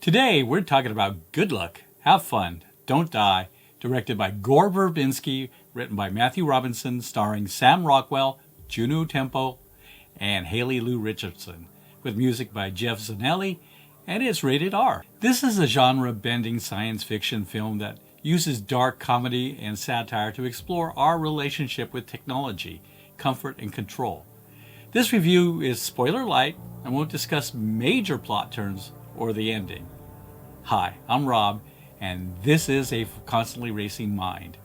Today, we're talking about Good Luck, Have Fun, Don't Die, directed by Gore Verbinski, written by Matthew Robinson, starring Sam Rockwell, Juno Temple, and Haley Lou Richardson, with music by Geoff Zanelli, and it's rated R. This is a genre-bending science fiction film that uses dark comedy and satire to explore our relationship with technology, comfort, and control. This review is spoiler-lite and won't discuss major plot turns or the ending. Hi, I'm Rob, and this is A Constantly Racing Mind,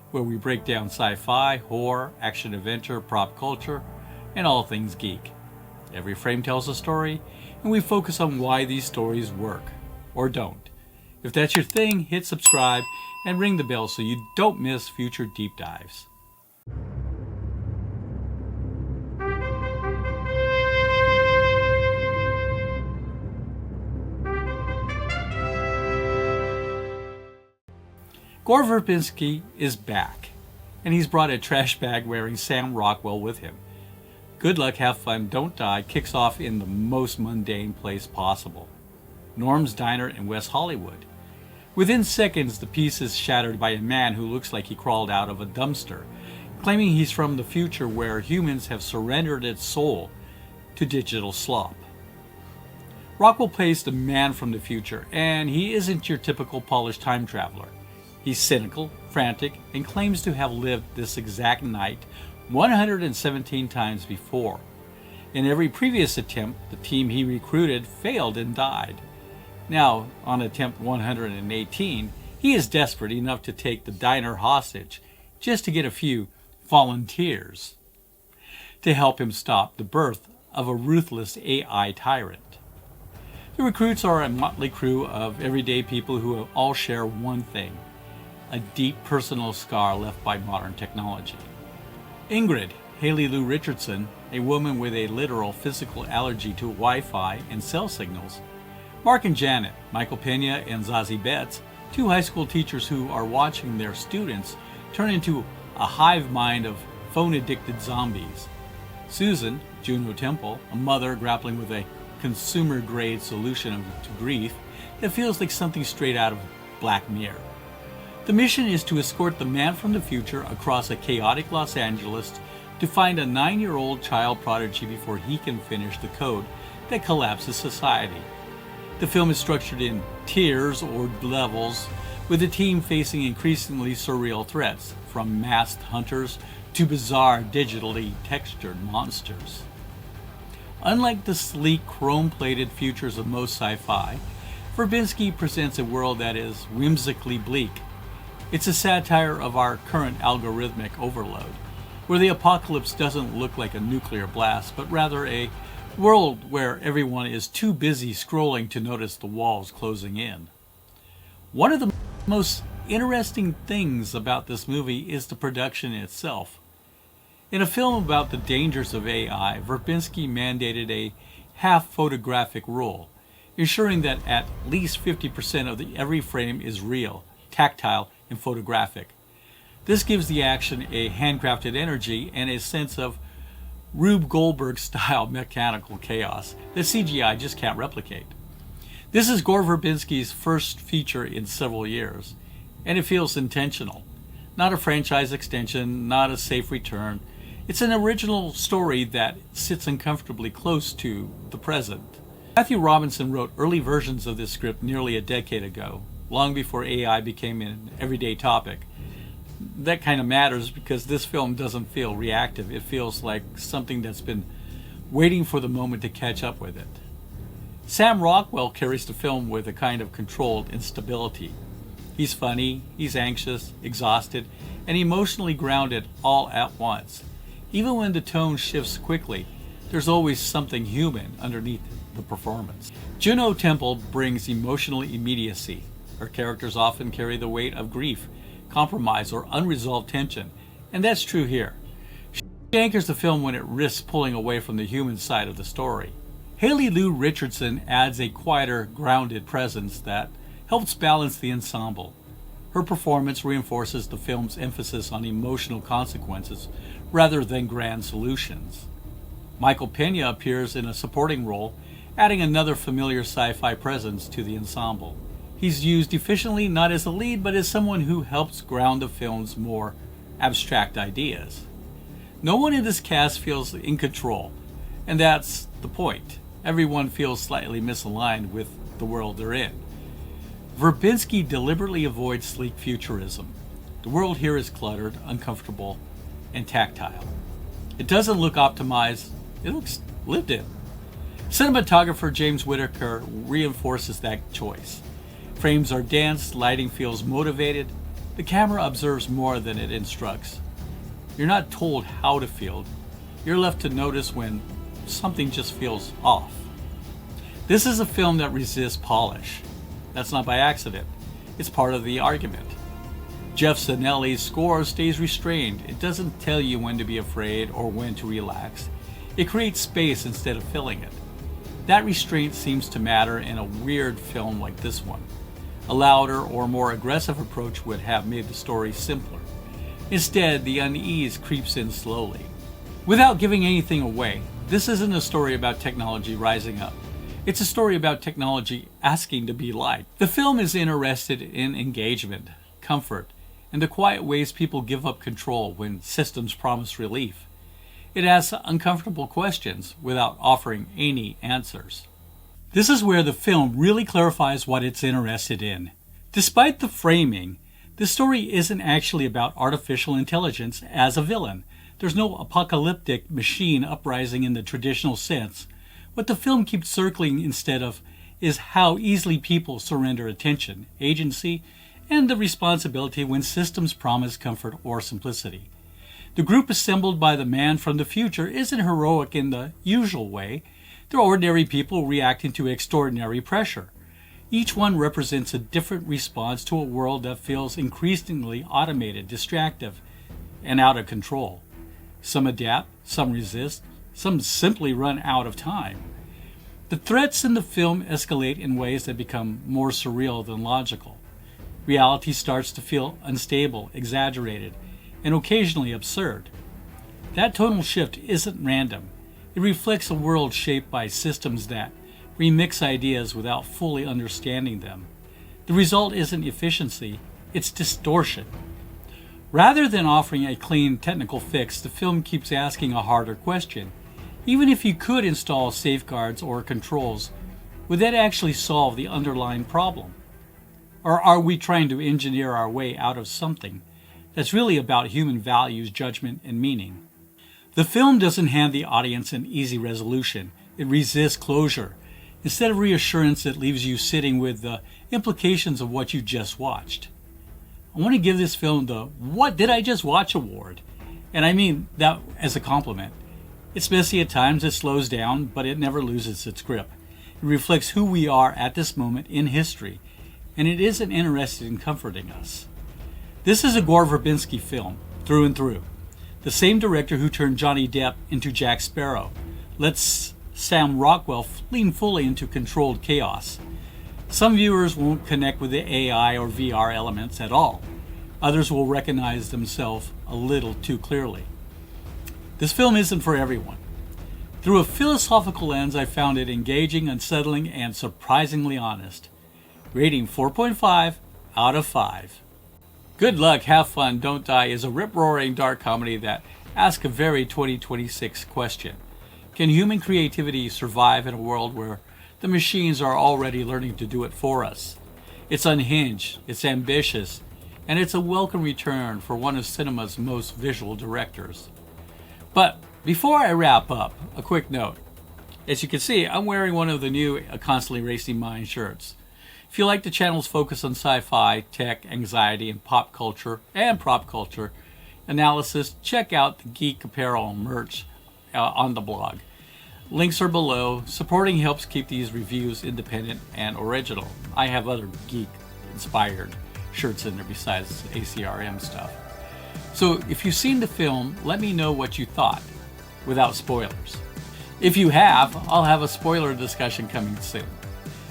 where we break down sci-fi, horror, action-adventure, pop culture, and all things geek. Every frame tells a story, and we focus on why these stories work, or don't. If that's your thing, hit subscribe and ring the bell so you don't miss future deep dives. Gore Verbinski is back, and he's brought a trash bag wearing Sam Rockwell with him. Good Luck, Have Fun, Don't Die kicks off in the most mundane place possible, Norm's Diner in West Hollywood. Within seconds, the piece is shattered by a man who looks like he crawled out of a dumpster, claiming he's from the future where humans have surrendered its soul to digital slop. Rockwell plays the man from the future, and he isn't your typical polished time traveler. He's cynical, frantic, and claims to have lived this exact night 117 times before. In every previous attempt, the team he recruited failed and died. Now, on attempt 118, he is desperate enough to take the diner hostage just to get a few volunteers to help him stop the birth of a ruthless AI tyrant. The recruits are a motley crew of everyday people who all share one thing: a deep personal scar left by modern technology. Ingrid, Haley Lou Richardson, a woman with a literal physical allergy to Wi-Fi and cell signals. Mark and Janet, Michael Pena and Zazie Betts, two high school teachers who are watching their students turn into a hive mind of phone-addicted zombies. Susan, Juno Temple, a mother grappling with a consumer-grade solution to grief that feels like something straight out of Black Mirror. The mission is to escort the man from the future across a chaotic Los Angeles to find a 9-year-old child prodigy before he can finish the code that collapses society. The film is structured in tiers or levels, with the team facing increasingly surreal threats, from masked hunters to bizarre digitally textured monsters. Unlike the sleek, chrome-plated futures of most sci-fi, Verbinski presents a world that is whimsically bleak. It's a satire of our current algorithmic overload, where the apocalypse doesn't look like a nuclear blast, but rather a world where everyone is too busy scrolling to notice the walls closing in. One of the most interesting things about this movie is the production itself. In a film about the dangers of AI, Verbinski mandated a half-photographic rule, ensuring that at least 50% of every frame is real, tactile, and photographic. This gives the action a handcrafted energy and a sense of Rube Goldberg-style mechanical chaos that CGI just can't replicate. This is Gore Verbinski's first feature in several years, and it feels intentional. Not a franchise extension, not a safe return. It's an original story that sits uncomfortably close to the present. Matthew Robinson wrote early versions of this script nearly a decade ago, long before AI became an everyday topic. That kind of matters because this film doesn't feel reactive. It feels like something that's been waiting for the moment to catch up with it. Sam Rockwell carries the film with a kind of controlled instability. He's funny, he's anxious, exhausted, and emotionally grounded all at once. Even when the tone shifts quickly, there's always something human underneath the performance. Juno Temple brings emotional immediacy. Her characters often carry the weight of grief, compromise, or unresolved tension, and that's true here. She anchors the film when it risks pulling away from the human side of the story. Haley Lou Richardson adds a quieter, grounded presence that helps balance the ensemble. Her performance reinforces the film's emphasis on emotional consequences rather than grand solutions. Michael Pena appears in a supporting role adding another familiar sci-fi presence to the ensemble. He's used efficiently not as a lead, but as someone who helps ground the film's more abstract ideas. No one in this cast feels in control, and that's the point. Everyone feels slightly misaligned with the world they're in. Verbinski deliberately avoids sleek futurism. The world here is cluttered, uncomfortable, and tactile. It doesn't look optimized, it looks lived in. Cinematographer James Whitaker reinforces that choice. Frames are dense, lighting feels motivated, the camera observes more than it instructs. You're not told how to feel, you're left to notice when something just feels off. This is a film that resists polish. That's not by accident, it's part of the argument. Geoff Zanelli's score stays restrained. It doesn't tell you when to be afraid or when to relax. It creates space instead of filling it. That restraint seems to matter in a weird film like this one. A louder or more aggressive approach would have made the story simpler. Instead, the unease creeps in slowly. Without giving anything away, this isn't a story about technology rising up. It's a story about technology asking to be liked. The film is interested in engagement, comfort, and the quiet ways people give up control when systems promise relief. It asks uncomfortable questions without offering any answers. This is where the film really clarifies what it's interested in. Despite the framing, the story isn't actually about artificial intelligence as a villain. There's no apocalyptic machine uprising in the traditional sense. What the film keeps circling instead of is how easily people surrender attention, agency, and the responsibility when systems promise comfort or simplicity. The group assembled by the man from the future isn't heroic in the usual way. They're ordinary people reacting to extraordinary pressure. Each one represents a different response to a world that feels increasingly automated, distractive, and out of control. Some adapt, some resist, some simply run out of time. The threats in the film escalate in ways that become more surreal than logical. Reality starts to feel unstable, exaggerated, and occasionally absurd. That tonal shift isn't random. It reflects a world shaped by systems that remix ideas without fully understanding them. The result isn't efficiency, it's distortion. Rather than offering a clean technical fix, the film keeps asking a harder question. Even if you could install safeguards or controls, would that actually solve the underlying problem? Or are we trying to engineer our way out of something that's really about human values, judgment, and meaning? The film doesn't hand the audience an easy resolution. It resists closure. Instead of reassurance, it leaves you sitting with the implications of what you just watched. I want to give this film the "What Did I Just Watch" award. And I mean that as a compliment. It's messy at times, it slows down, but it never loses its grip. It reflects who we are at this moment in history, and it isn't interested in comforting us. This is a Gore Verbinski film, through and through. The same director who turned Johnny Depp into Jack Sparrow lets Sam Rockwell lean fully into controlled chaos. Some viewers won't connect with the AI or VR elements at all. Others will recognize themselves a little too clearly. This film isn't for everyone. Through a philosophical lens, I found it engaging, unsettling, and surprisingly honest. Rating 4.5 out of 5. Good Luck, Have Fun, Don't Die is a rip-roaring dark comedy that asks a very 2026 question. Can human creativity survive in a world where the machines are already learning to do it for us? It's unhinged, it's ambitious, and it's a welcome return for one of cinema's most visual directors. But before I wrap up, a quick note. As you can see, I'm wearing one of the new Constantly Racing Mind shirts. If you like the channel's focus on sci-fi, tech, anxiety, and pop culture analysis, check out the geek apparel merch on the blog. Links are below. Supporting helps keep these reviews independent and original. I have other geek-inspired shirts in there besides ACRM stuff. So if you've seen the film, let me know what you thought, without spoilers. If you have, I'll have a spoiler discussion coming soon.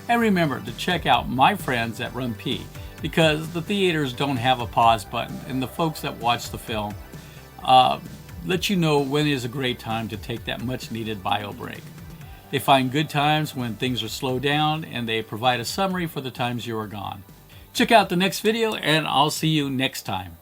And remember to check out my friends at Run P, because the theaters don't have a pause button, and the folks that watch the film let you know when is a great time to take that much needed bio break. They find good times when things are slowed down, and they provide a summary for the times you are gone. Check out the next video, and I'll see you next time.